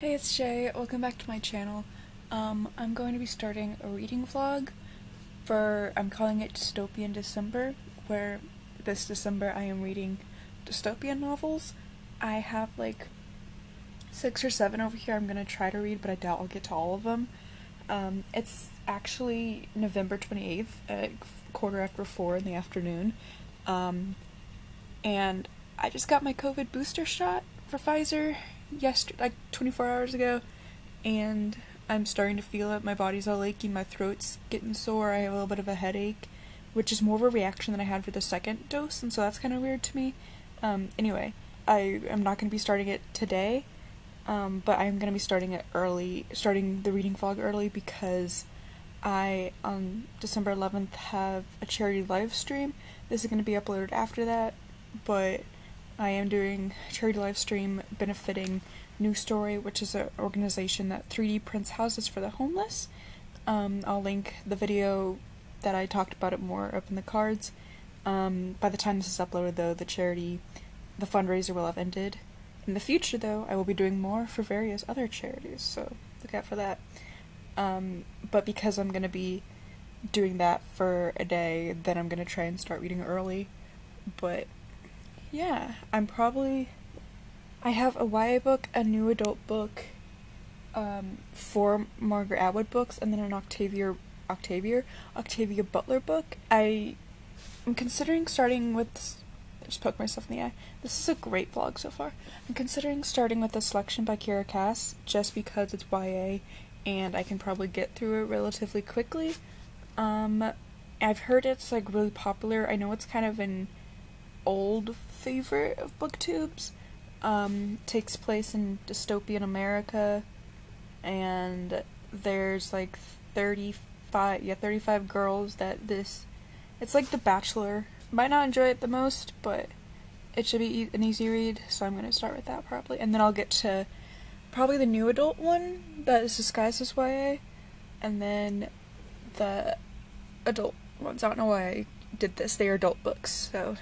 Hey, it's Shay. Welcome back to my channel. I'm going to be starting a reading vlog I'm calling it Dystopian December, where this December I am reading dystopian novels. I have like 6 or 7 over here I'm going to try to read, but I doubt I'll get to all of them. It's actually November 28th at 4:15 in the afternoon, and I just got my COVID booster shot for Pfizer yesterday, like 24 hours ago, and I'm starting to feel it. My body's all achy, my throat's getting sore, I have a little bit of a headache, which is more of a reaction than I had for the second dose, and so that's kind of weird to me. Anyway, I am not going to be starting it today, but I'm going to be starting the reading vlog early because I, on December 11th, have a charity live stream. This is going to be uploaded after that, but I am doing a charity live stream benefiting New Story, which is an organization that 3D prints houses for the homeless. I'll link the video that I talked about it more up in the cards. By the time this is uploaded, though, the fundraiser will have ended. In the future, though, I will be doing more for various other charities, so look out for that. But because I'm going to be doing that for a day, then I'm going to try and start reading early. But yeah, I have a YA book, a new adult book, 4 Margaret Atwood books, and then an Octavia Butler book. I'm considering starting with, I just poked myself in the eye. This is a great vlog so far. I'm considering starting with a selection by Kira Cass, just because it's YA, and I can probably get through it relatively quickly. I've heard it's like really popular. I know it's kind of an old favorite of booktubes. Takes place in dystopian America, and there's like 35 girls it's like The Bachelor. Might not enjoy it the most, but it should be an easy read, so I'm gonna start with that probably, and then I'll get to probably the new adult one that is disguised as YA, and then the adult ones. I don't know why I did this, they are adult books, so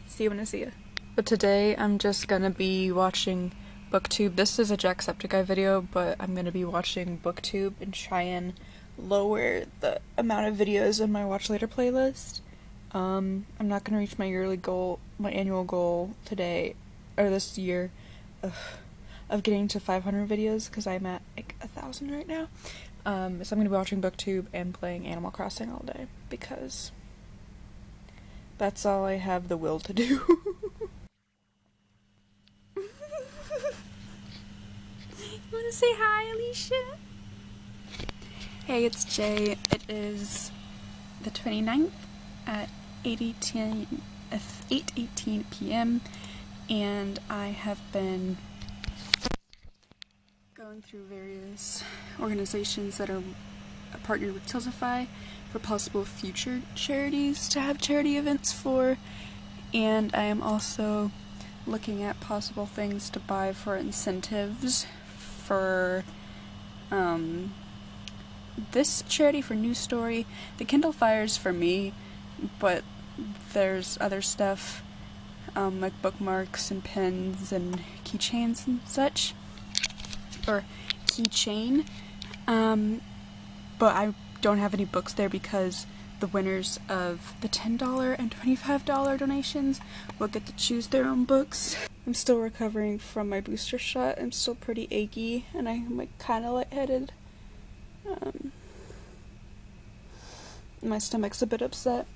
see you when I see you. But today I'm just gonna be watching BookTube. This is a Jacksepticeye video, but I'm gonna be watching BookTube and try and lower the amount of videos in my watch later playlist. I'm not gonna reach my annual goal today, or this year, of getting to 500 videos, because I'm at like 1,000 right now. So I'm gonna be watching BookTube and playing Animal Crossing all day, because that's all I have the will to do. You wanna say hi, Alicia? Hey, it's Jay. It is the 29th at 8:18 p.m. and I have been going through various organizations that are partnered with Tiltify for possible future charities to have charity events for, and I am also looking at possible things to buy for incentives for this charity for New Story. The Kindle Fire's for me, but there's other stuff like bookmarks and pens and keychains and such, or keychain, but I don't have any books there because the winners of the $10 and $25 donations will get to choose their own books. I'm still recovering from my booster shot. I'm still pretty achy, and I'm like kind of lightheaded. My stomach's a bit upset.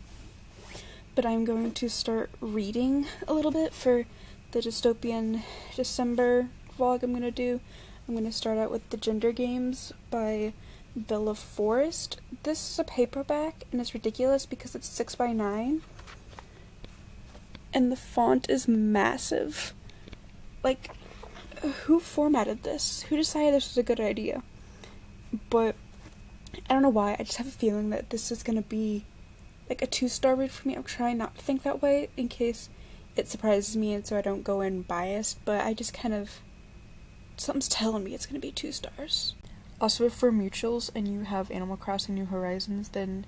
But I'm going to start reading a little bit for the Dystopian December vlog I'm going to do. I'm going to start out with The Gender Games by Bella Forrest. This is a paperback, and it's ridiculous because it's 6x9, and the font is massive. Like, who formatted this? Who decided this was a good idea? But I don't know why, I just have a feeling that this is gonna be like a 2-star read for me. I'm trying not to think that way in case it surprises me and so I don't go in biased, but I just kind of, something's telling me it's gonna be 2 stars. Also, if we're mutuals and you have Animal Crossing New Horizons, then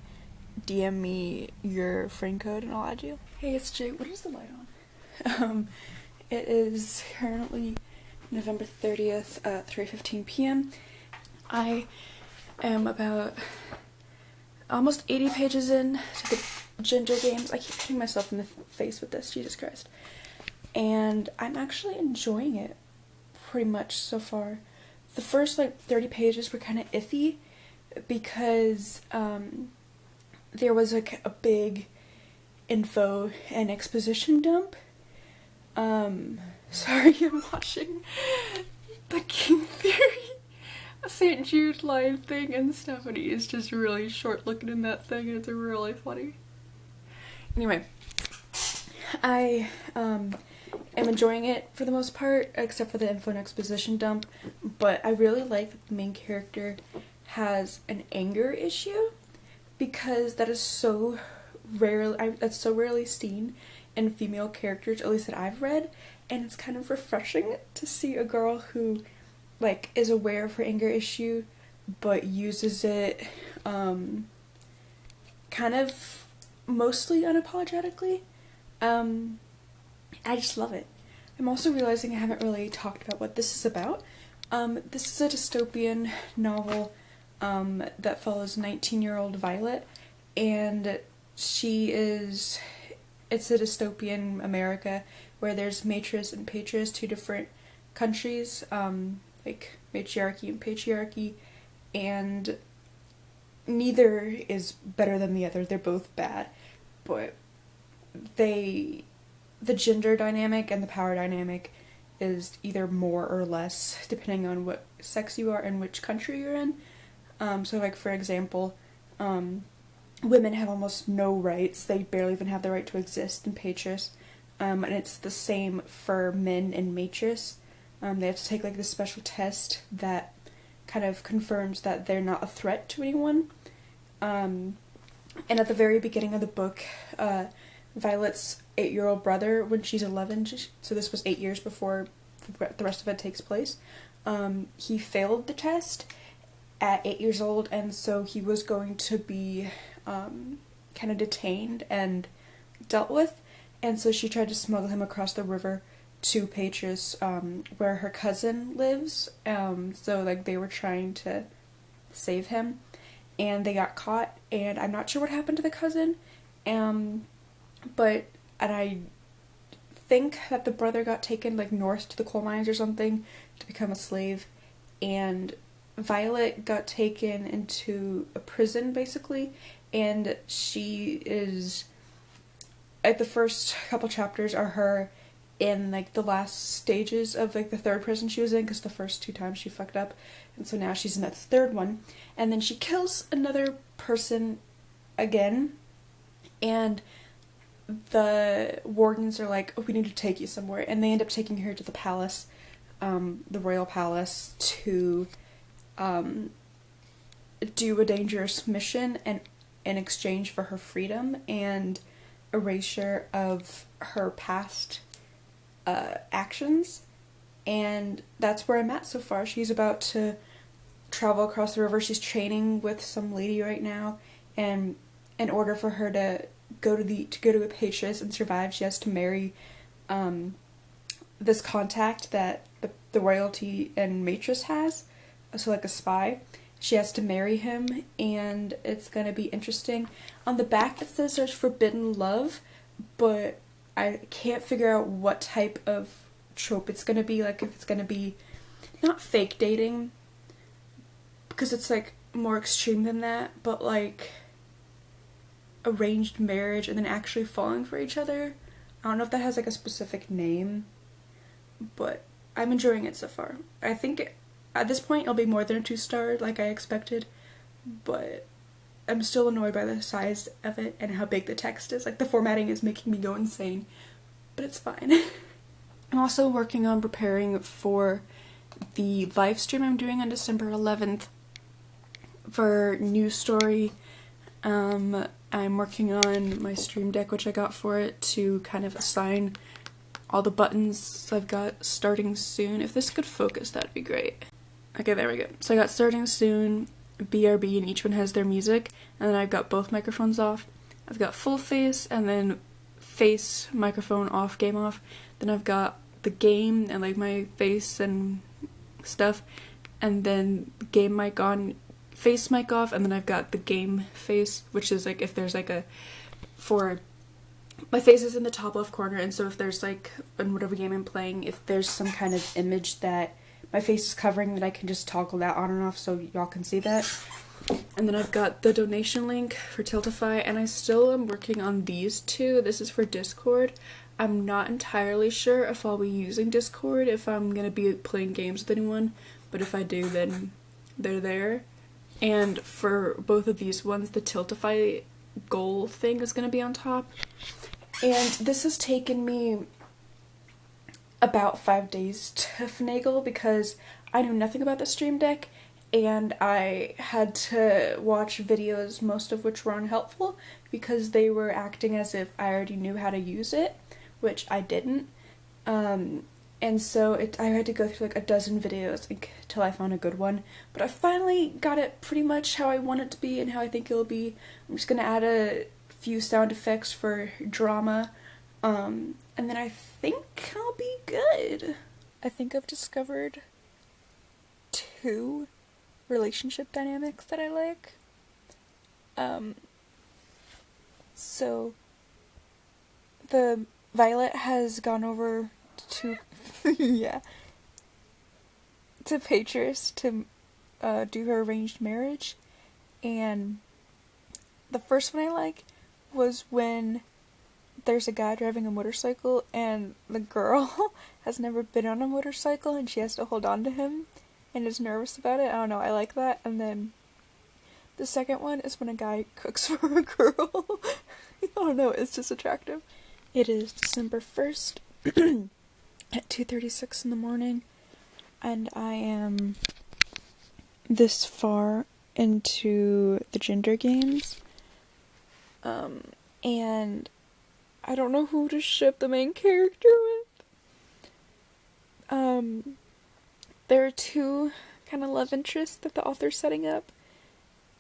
DM me your friend code and I'll add you. Hey, it's Jay. What is the light on? It is currently November 30th at 3:15 p.m. I am about almost 80 pages in to the Ginger Games. I keep hitting myself in the face with this, Jesus Christ. And I'm actually enjoying it pretty much so far. The first 30 pages were kind of iffy because there was a big info and exposition dump. Sorry, I'm watching the King Theory St. Jude line thing, and Stephanie is just really short looking in that thing, and it's really funny. Anyway, I am enjoying it for the most part, except for the info and exposition dump, but I really like that the main character has an anger issue, because that is so that's so rarely seen in female characters, at least that I've read, and it's kind of refreshing to see a girl who is aware of her anger issue but uses it kind of mostly unapologetically. I just love it. I'm also realizing I haven't really talked about what this is about. This is a dystopian novel that follows 19-year-old Violet, and it's a dystopian America where there's matris and patris, two different countries, matriarchy and patriarchy, and neither is better than the other. They're both bad, but the gender dynamic and the power dynamic is either more or less depending on what sex you are and which country you're in. So for example, women have almost no rights. They barely even have the right to exist in patris, and it's the same for men in matris. They have to take this special test that kind of confirms that they're not a threat to anyone. And at the very beginning of the book, Violet's 8-year-old brother, when she's 11, so this was 8 years before the rest of it takes place, he failed the test at 8 years old, and so he was going to be kind of detained and dealt with, and so she tried to smuggle him across the river to Patris, where her cousin lives, so they were trying to save him, and they got caught, and I'm not sure what happened to the cousin, and I think that the brother got taken north to the coal mines or something to become a slave, and Violet got taken into a prison basically, and she is, the first couple chapters are her in the last stages of the third prison she was in, because the first 2 times she fucked up, and so now she's in that third one, and then she kills another person again, and the wardens are like, oh, we need to take you somewhere, and they end up taking her to the palace, the royal palace, to do a dangerous mission and in exchange for her freedom and erasure of her past actions. And that's where I'm at so far. She's about to travel across the river. She's training with some lady right now, and in order for her to go to a patris and survive, she has to marry this contact that the royalty and matris has, so a spy. She has to marry him, and it's gonna be interesting. On the back it says there's forbidden love, but I can't figure out what type of trope it's gonna be. If it's gonna be not fake dating, because it's more extreme than that, but arranged marriage and then actually falling for each other. I don't know if that has a specific name, but I'm enjoying it so far. I think at this point it'll be more than a 2-star like I expected, but I'm still annoyed by the size of it and how big the text is. The formatting is making me go insane, but it's fine. I'm also working on preparing for the live stream I'm doing on December 11th for News Story. I'm working on my stream deck, which I got for it, to kind of assign all the buttons I've got starting soon. If this could focus, that'd be great. Okay, there we go. So I got starting soon, BRB, and each one has their music, and then I've got both microphones off. I've got full face, and then face, microphone off, game off. Then I've got the game and like my face and stuff, and then game mic on, face mic off, and then I've got the game face, which is like if there's like for my face is in the top left corner, and so if there's like in whatever game I'm playing, if there's some kind of image that my face is covering, then I can just toggle that on and off so y'all can see that. And then I've got the donation link for Tiltify, and I still am working on these two. This is for Discord. I'm not entirely sure if I'll be using Discord, if I'm gonna be playing games with anyone, but if I do, then they're there. And for both of these ones, the Tiltify goal thing is gonna be on top. And this has taken me about 5 days to finagle because I knew nothing about the Stream Deck, and I had to watch videos, most of which were unhelpful, because they were acting as if I already knew how to use it, which I didn't. And so I had to go through like a dozen videos until I found a good one. But I finally got it pretty much how I want it to be and how I think it'll be. I'm just gonna add a few sound effects for drama, and then I think I'll be good. I think I've discovered 2 relationship dynamics that I like. So the Violet has gone over to yeah, to Patris to do her arranged marriage, and the first one I like was when there's a guy driving a motorcycle and the girl has never been on a motorcycle and she has to hold on to him and is nervous about it. I don't know, I like that. And then the second one is when a guy cooks for a girl. I don't know, it's just attractive. It is December 1st at 2:36 in the morning, and I am this far into the gender games. And I don't know who to ship the main character with. There are 2 kind of love interests that the author's setting up,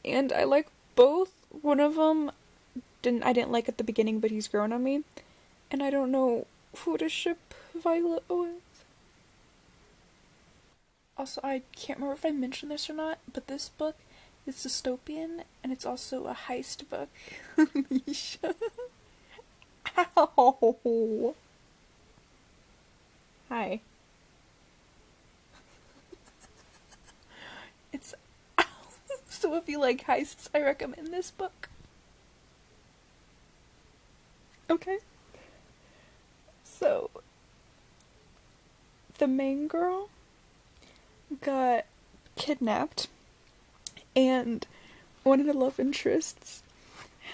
and I like both. One of them I didn't like at the beginning, but he's grown on me, and I don't know who to ship Violet with. Also, I can't remember if I mentioned this or not, but this book is dystopian, and it's also a heist book. Misha. Ow. Hi. It's ow. So if you like heists, I recommend this book. Okay. So the main girl got kidnapped, and one of the love interests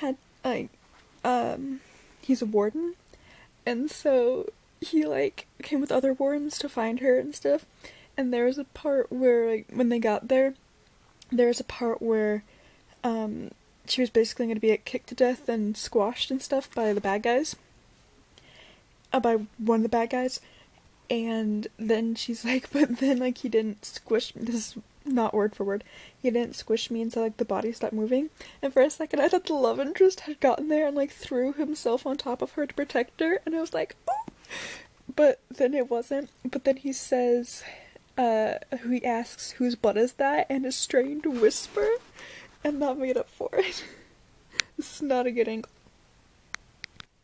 had he's a warden, and so he came with other wardens to find her and stuff. And there was a part where when they got there was a part where she was basically going to be kicked to death and squashed and stuff by the bad guys, by one of the bad guys. And then she's like, but then he didn't squish me. This is not word for word. He didn't squish me until the body stopped moving. And for a second I thought the love interest had gotten there and threw himself on top of her to protect her, and I was like, oh! But then it wasn't. But then he says, he asks whose blood is that, and a strained whisper, and that made up for it. This is not a good angle.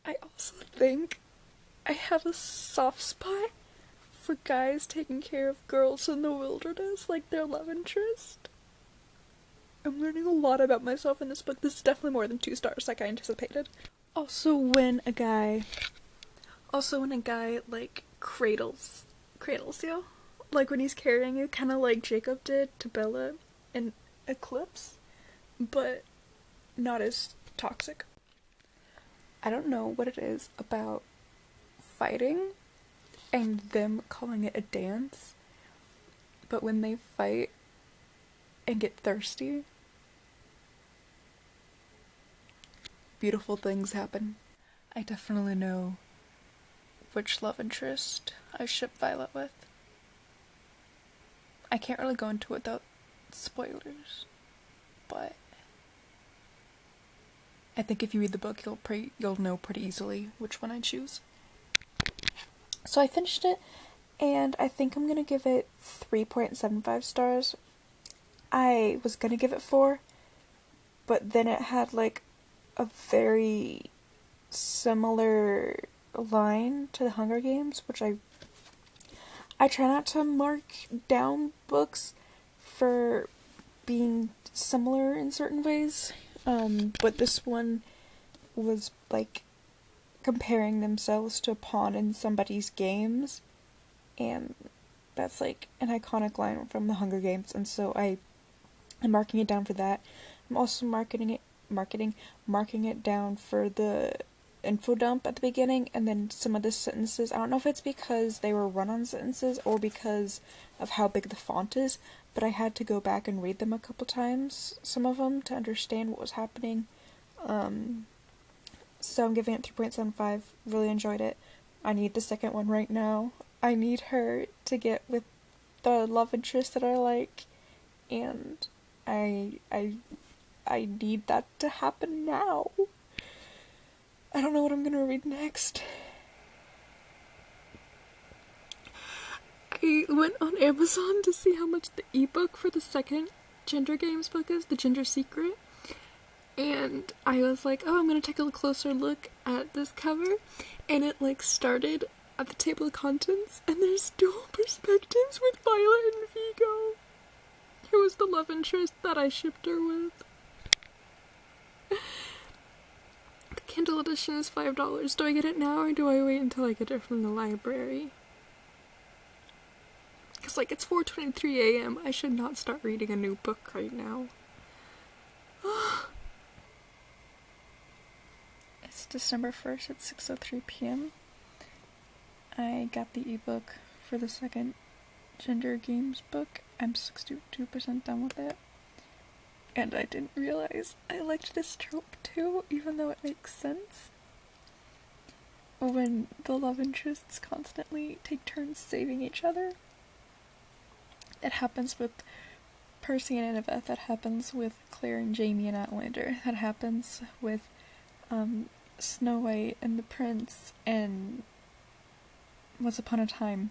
I also think I have a soft spot for guys taking care of girls in the wilderness, like their love interest. I'm learning a lot about myself in this book. This is definitely more than 2 stars like I anticipated. Also when a guy cradles you, when he's carrying you, kind of like Jacob did to Bella in Eclipse, but not as toxic. I don't know what it is about fighting and them calling it a dance, but when they fight and get thirsty, beautiful things happen. I definitely know which love interest I ship Violet with. I can't really go into it without spoilers, but I think if you read the book, you'll know pretty easily which one I choose. So I finished it, and I think I'm gonna give it 3.75 stars. I was gonna give it 4, but then it had like a very similar line to the Hunger Games, which I try not to mark down books for being similar in certain ways, but this one was like comparing themselves to a pawn in somebody's games, and that's like an iconic line from the Hunger Games, and so I'm marking it down for that. I'm also marking it down for the info dump at the beginning, and then some of the sentences. I don't know if it's because they were run-on sentences or because of how big the font is, but I had to go back and read them a couple times, some of them, to understand what was happening. So I'm giving it 3.75. Really enjoyed it. I need the second one right now. I need her to get with the love interest that I like, and I need that to happen now. I don't know what I'm gonna read next. I went on Amazon to see how much the ebook for the second Gender Games book is, The Gender Secret. And I was like, oh, I'm gonna take a closer look at this cover. And it like started at the table of contents, and there's dual perspectives with Violet and Vigo, who was the love interest that I shipped her with. The Kindle edition is $5. Do I get it now, or do I wait until I get it from the library? Because, like, it's 4:23 a.m. I should not start reading a new book right now. It's December 1st at 6:03 p.m. I got the ebook for the second Gender Games book. I'm 62% done with it. And I didn't realize I liked this trope too, even though it makes sense. When the love interests constantly take turns saving each other. It happens with Percy and Annabeth, that happens with Claire and Jamie and Outlander, that happens with Snow White and the Prince and Once Upon a Time.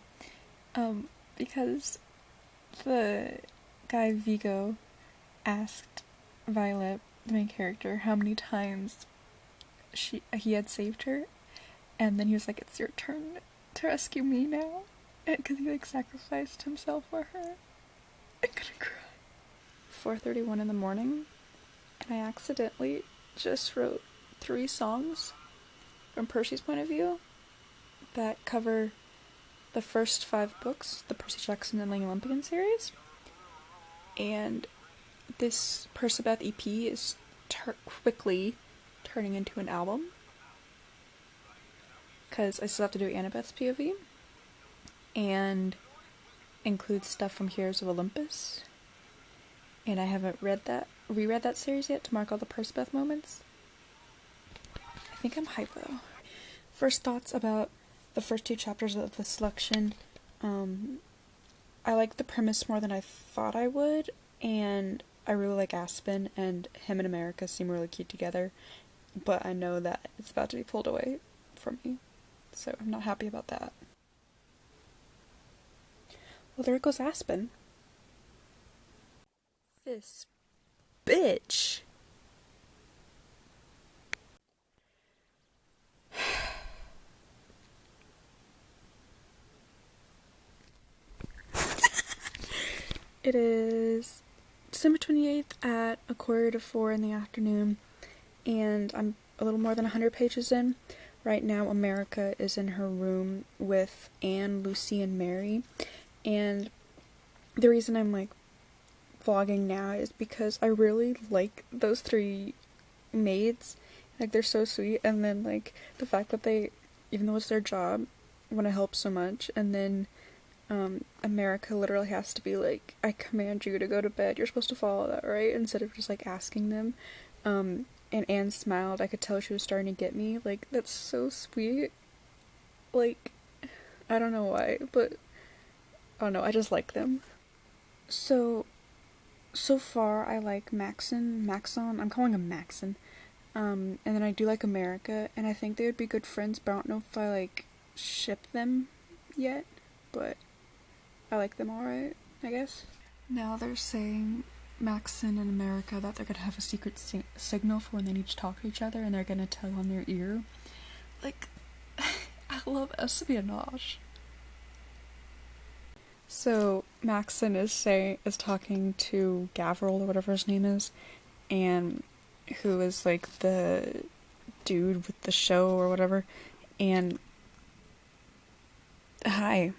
Because the guy Vigo asked Violet, the main character, how many times he had saved her, and then he was like, it's your turn to rescue me now, because he like sacrificed himself for her. I'm gonna cry. 4:31 in the morning, and I accidentally just wrote 3 songs from Percy's point of view that cover the first 5 books, the Percy Jackson and Lang Olympian series. And this Percabeth EP is quickly turning into an album, because I still have to do Annabeth's POV, and includes stuff from Heroes of Olympus, and I haven't reread that series yet to mark all the Percabeth moments. I think I'm hype though. First thoughts about the first 2 chapters of the selection. I like the premise more than I thought I would, and I really like Aspen, and him and America seem really cute together, but I know that it's about to be pulled away from me, so I'm not happy about that. Well, there goes Aspen. This bitch. It is December 28th at 3:45 in the afternoon, and I'm a little more than 100 pages in. Right now, America is in her room with Anne, Lucy, and Mary, and the reason I'm like vlogging now is because I really like those 3 maids. Like, they're so sweet, and then like the fact that they, even though it's their job, want to help so much, and then America literally has to be like, I command you to go to bed, you're supposed to follow that, right? Instead of just like asking them. And Anne smiled, I could tell she was starting to get me. Like, that's so sweet. Like, I don't know why, but I don't know, I just like them. So far I like Maxon, I'm calling him Maxon. And then I do like America, and I think they would be good friends, but I don't know if I like ship them yet, but I like them alright, I guess. Now they're saying, Maxon and America, that they're gonna have a secret signal for when they need to talk to each other, and they're gonna tell on their ear. Like, I love espionage. So Maxon is talking to Gavril, or whatever his name is, and who is like the dude with the show or whatever, and hi.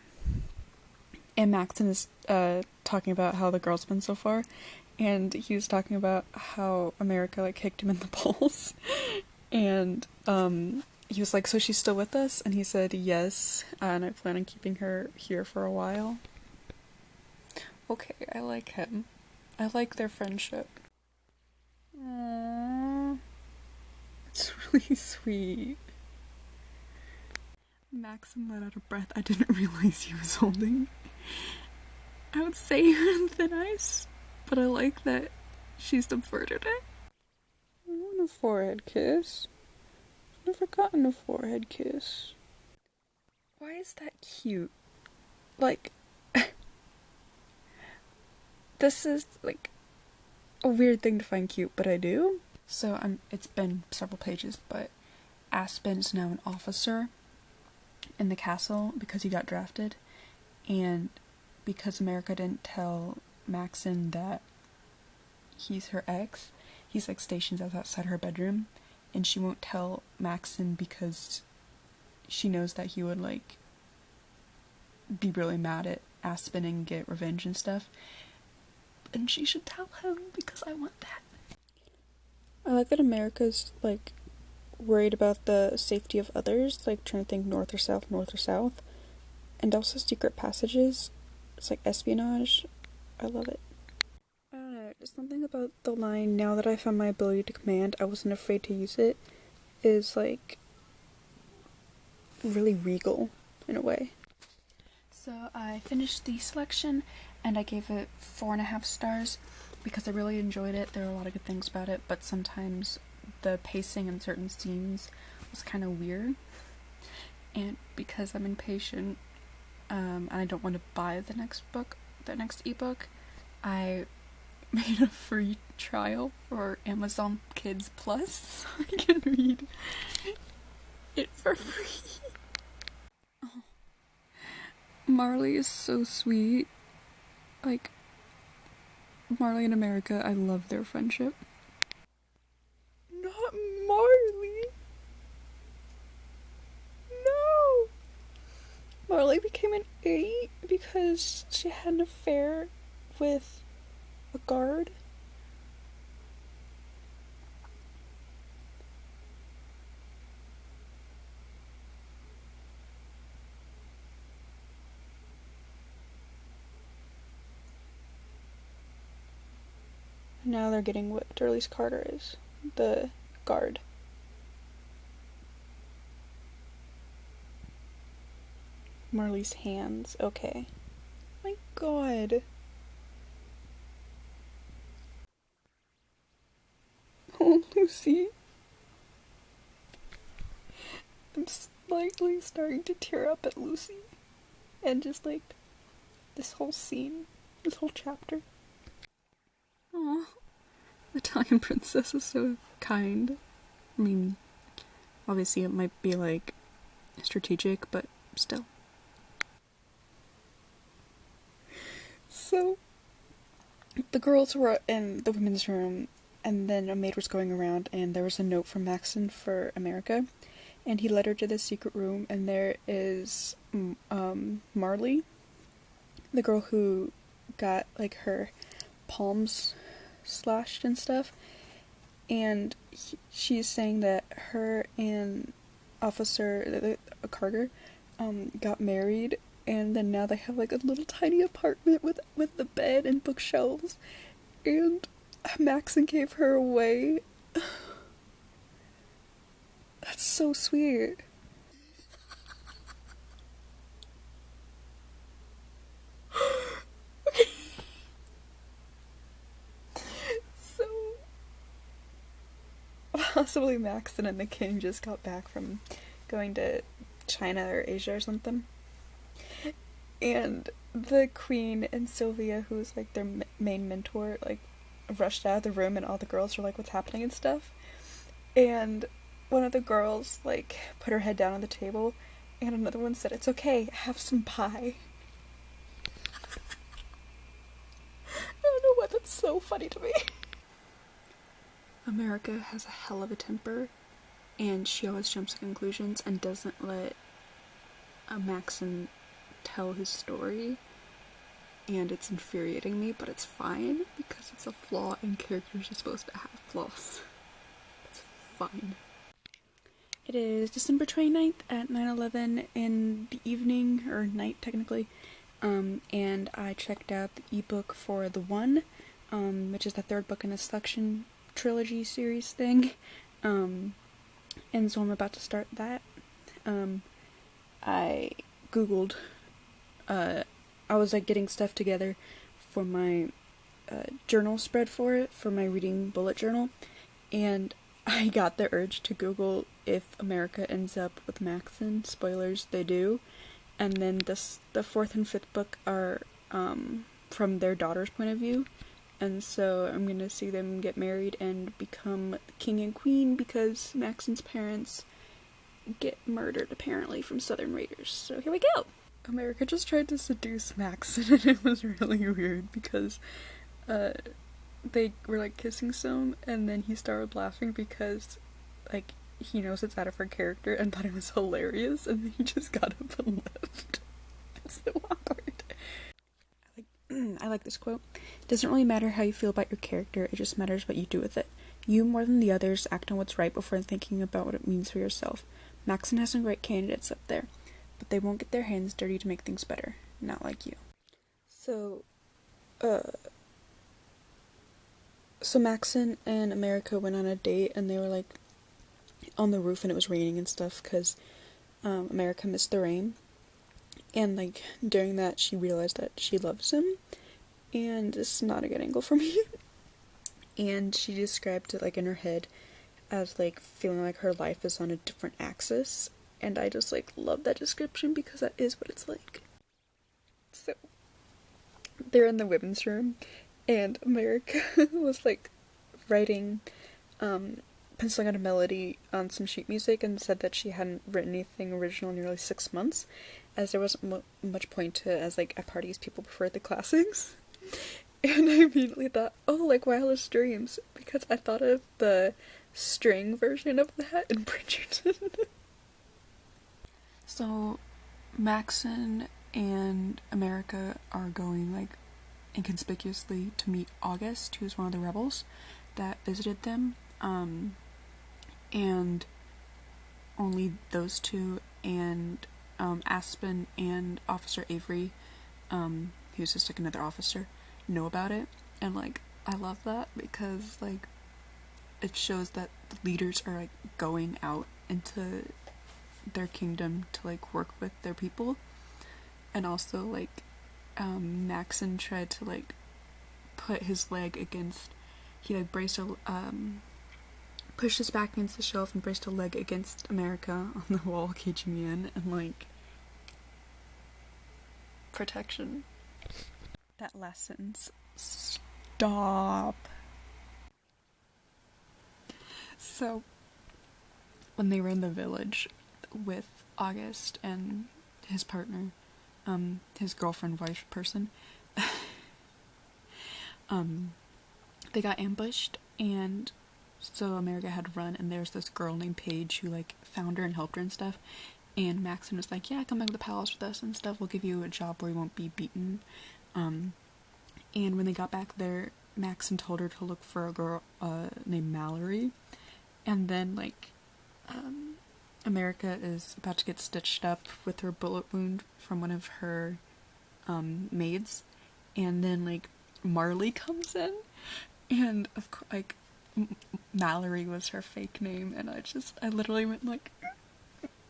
And Maxon is talking about how the girl's been so far, and he was talking about how America like kicked him in the balls, and he was like, so she's still with us? And he said yes, and I plan on keeping her here for a while. Okay, I like him. I like their friendship. Aww. It's really sweet. Maxon let out a breath I didn't realize he was holding. I would say you're on thin ice, but I like that she's subverted it. I want a forehead kiss. I've never gotten a forehead kiss. Why is that cute? Like, this is like a weird thing to find cute, but I do. So it's been several pages, but Aspen is now an officer in the castle because he got drafted, and because America didn't tell Maxon that he's her ex, he's like stationed outside her bedroom, and she won't tell Maxon because she knows that he would like be really mad at Aspen and get revenge and stuff. And she should tell him because I want that. I like that America's like worried about the safety of others, like trying to think north or south, and also secret passages. It's like espionage. I love it. I don't know, just something about the line, now that I found my ability to command, I wasn't afraid to use it, is like really regal in a way. So I finished the selection and I gave it 4.5 stars because I really enjoyed it. There are a lot of good things about it, but sometimes the pacing in certain scenes was kind of weird. And because I'm impatient, and I don't want to buy the next ebook, I made a free trial for Amazon Kids Plus so I can read it for free. Oh. Marley is so sweet. Like, Marley and America, I love their friendship. Not Marley! No! Marley became an 8 because she had an affair with a guard. Now they're getting whipped, or at least Carter is. The guard. Marley's hands. Okay. My god. Oh, Lucy. I'm slightly starting to tear up at Lucy. And just like this whole scene. This whole chapter. Aww. Italian princess is so kind. I mean, obviously it might be like strategic, but still. So, the girls were in the women's room, and then a maid was going around, and there was a note from Maxon for America, and he led her to the secret room, and there is Marley, the girl who got like her palms slashed and stuff, and she's saying that her and Officer Carter got married, and then now they have like a little tiny apartment with the bed and bookshelves, and Maxon gave her away. That's so sweet. Possibly Maxon and the king just got back from going to China or Asia or something. And the queen and Sylvia, who's like their main mentor, like rushed out of the room, and all the girls were like, what's happening and stuff. And one of the girls like put her head down on the table, and another one said, it's okay, have some pie. I don't know why that's so funny to me. America has a hell of a temper, and she always jumps to conclusions and doesn't let Maxon tell his story, and it's infuriating me, but it's fine because it's a flaw and characters are supposed to have flaws. It's fine. It is December 29th at 9:11 in the evening, or night technically, and I checked out the ebook for The One, which is the third book in the Suction trilogy series thing, and so I'm about to start that. I googled, I was like getting stuff together for my journal spread for it, for my reading bullet journal, and I got the urge to Google if America ends up with Maxon. Spoilers, they do. And then the fourth and fifth book are from their daughter's point of view, and so I'm gonna see them get married and become king and queen because Maxon's parents get murdered apparently from Southern raiders. So here we go. America just tried to seduce Maxon, and it was really weird because they were like kissing some, and then he started laughing because like he knows it's out of her character and thought it was hilarious, and then he just got up and left. It's so awkward. I like this quote. It doesn't really matter how you feel about your character, it just matters what you do with it. You, more than the others, act on what's right before thinking about what it means for yourself. Maxon has some great candidates up there, but they won't get their hands dirty to make things better. Not like you. So Maxon and America went on a date, and they were like on the roof, and it was raining and stuff because America missed the rain. And like during that, she realized that she loves him, and this is not a good angle for me. And she described it like in her head as like feeling like her life is on a different axis, and I just like love that description because that is what it's like. So they're in the women's room, and America was like writing, penciling out a melody on some sheet music, and said that she hadn't written anything original in nearly 6 months, as there wasn't much point to it, as like at parties people preferred the classics. And I immediately thought, oh, like Wildest Dreams, because I thought of the string version of that in Bridgerton. So Maxon and America are going like inconspicuously to meet August, who's one of the rebels that visited them, and only those two and Aspen and Officer Avery, who's just like another officer, know about it. And like I love that because like it shows that the leaders are like going out into their kingdom to like work with their people. And also like Maxon tried to like put his leg against, he like braced a pushed his back against the shelf and braced a leg against America on the wall, caging me in, and like protection. That last sentence. Stop. So when they were in the village with August and his partner, his girlfriend, wife person, they got ambushed, and so America had run, and there's this girl named Paige who like found her and helped her and stuff, and Maxon was like, yeah, come back to the palace with us and stuff, we'll give you a job where you won't be beaten. And when they got back there, Maxon told her to look for a girl named Mallory, and then like America is about to get stitched up with her bullet wound from one of her maids, and then like Marley comes in, and of course like Mallory was her fake name, and I literally went like,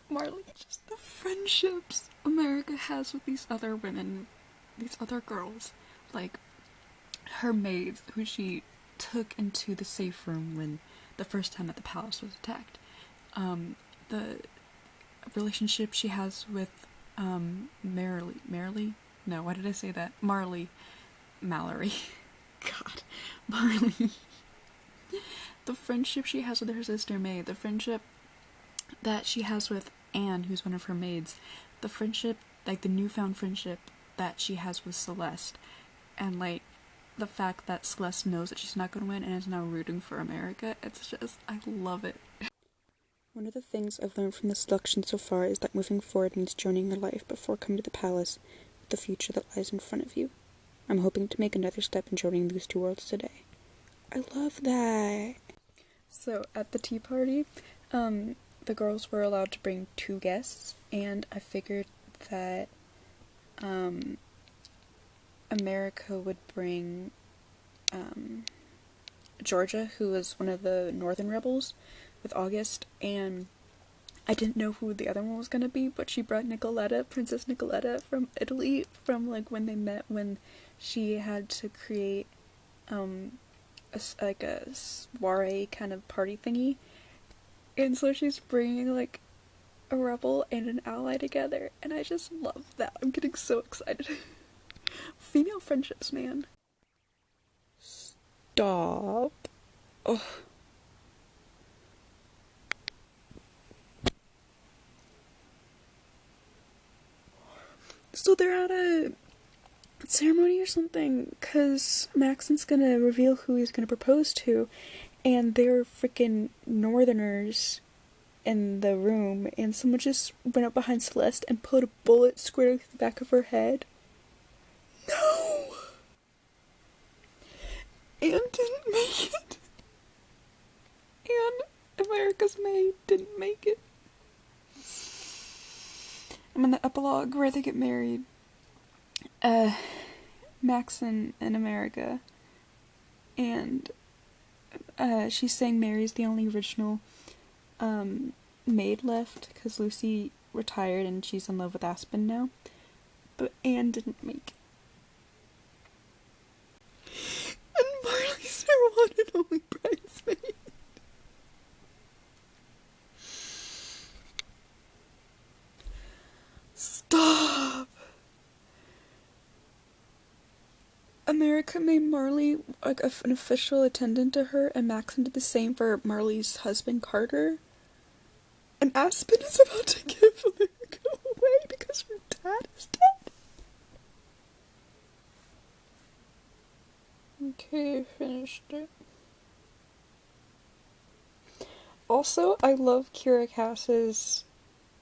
Marley. Just the friendships America has with these other women, these other girls, like her maids who she took into the safe room when the first time that the palace was attacked, the relationship she has with Marilee? No, why did I say that? Mallory. God. Marley. The friendship she has with her sister May, the friendship that she has with Anne, who's one of her maids, the friendship, like the newfound friendship that she has with Celeste, and like the fact that Celeste knows that she's not going to win and is now rooting for America, it's just, I love it. One of the things I've learned from this selection so far is that moving forward means joining your life before coming to the palace with the future that lies in front of you. I'm hoping to make another step in joining these two worlds today. I love that! So, at the tea party, the girls were allowed to bring 2 guests, and I figured that, America would bring, Georgia, who was one of the Northern Rebels, with August, and I didn't know who the other one was gonna be, but she brought Nicoletta, Princess Nicoletta from Italy, from like when they met, when she had to create a soiree kind of party thingy, and so she's bringing like a rebel and an ally together, and I just love that. I'm getting so excited. Female friendships, man. Stop. Ugh. So they're at a ceremony or something, because Maxon's gonna reveal who he's gonna propose to, and they're freaking Northerners in the room, and someone just went up behind Celeste and put a bullet square through the back of her head. No! Anne didn't make it. Anne, America's maid, didn't make it. I'm in the epilogue where they get married. Maxon and America. And, she's saying Mary's the only original, maid left, because Lucy retired and she's in love with Aspen now. But Anne didn't make it. And Marley's her one and only bridesmaid. Stop! America made Marley like an official attendant to her, and Maxon did the same for Marley's husband Carter. And Aspen is about to give America away because her dad is dead. Okay, finished it. Also, I love Kira Cass's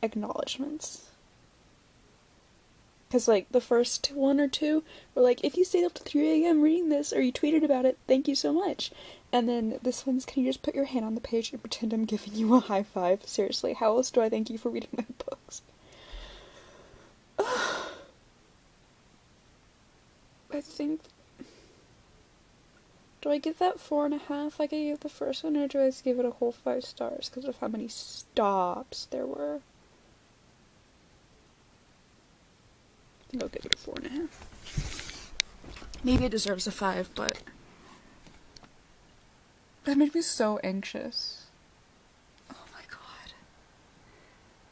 acknowledgements. Because, like, the first 1 or 2 were like, if you stayed up to 3 a.m. reading this, or you tweeted about it, thank you so much. And then this one's, can you just put your hand on the page and pretend I'm giving you a high five? Seriously, how else do I thank you for reading my books? I think... Do I give that 4.5 like I gave the first one, or do I just give it a whole 5 stars because of how many stops there were? I think I'll give it a 4.5. Maybe it deserves a 5, but that made me so anxious. Oh my god.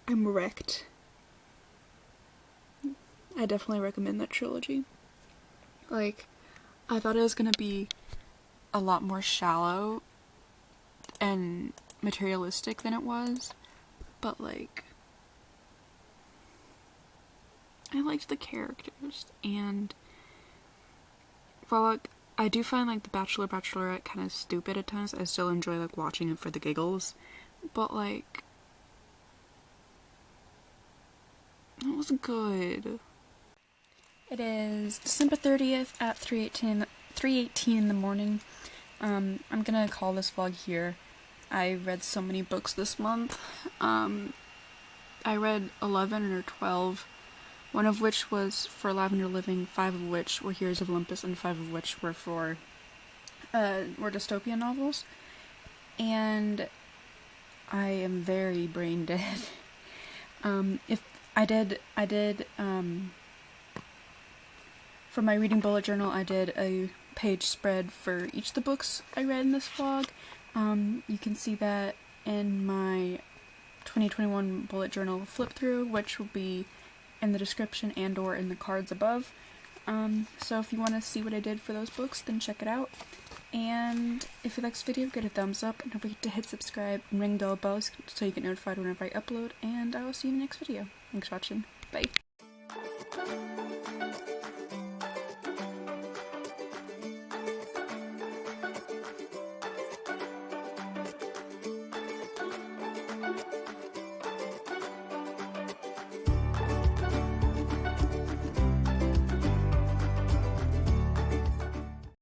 I'm wrecked. I definitely recommend that trilogy. Like, I thought it was gonna be a lot more shallow and materialistic than it was, but like, I liked the characters, and while like, I do find like The Bachelor, Bachelorette kind of stupid at times, I still enjoy like watching it for the giggles, but like, it was good. It is December 30th at 3:18 in the morning. I'm gonna call this vlog here. I read so many books this month. I read 11 or 12, one of which was for Lavender Living, 5 of which were Heroes of Olympus, and 5 of which were for were dystopian novels. And I am very brain dead. If I did for my reading bullet journal, I did a page spread for each of the books I read in this vlog. You can see that in my 2021 bullet journal flip through, which will be in the description and or in the cards above. So if you want to see what I did for those books, then check it out. And if you like this video, give it a thumbs up, and don't forget to hit subscribe and ring the bell so you get notified whenever I upload, and I will see you in the next video. Thanks for watching. Bye.